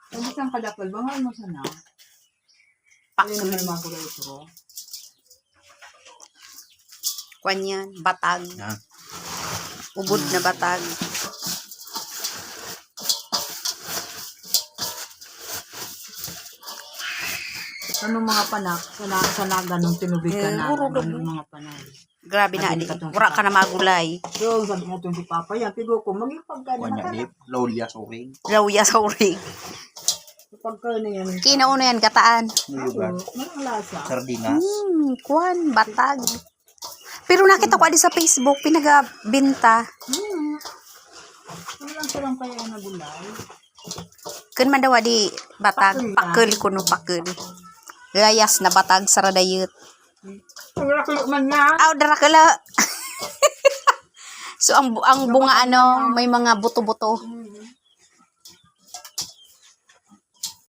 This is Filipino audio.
Sabi saan kadapal, bangal mo sana. Pak. Ayun naman mga kulay ito. Kwan yan, batag. Yan. Ubod na batag. Anong mga panak? Sanaga nung tinubig ka na. Anong mga panak? Grabe na, di. Wala ka na magulay. So, sabi mo itong si Papa, yan, tigo ko, magipagka na Kuanya nakalap. lip, lawlia suring. Lawya sa uring. Pagka na yan. Kinauno yan, kataan. Nuyugan. Anong lasa? Sardinas. Kwan, batag. Pero nakita ko adi sa Facebook, pinagabinta. Ano lang silang kaya na gulay? Kun man daw di batag, pakul kuno pakul. Layas na batag sa radayot. Wala ko man na. Aw, dara kala. So ang bunga ano, may mga buto-buto.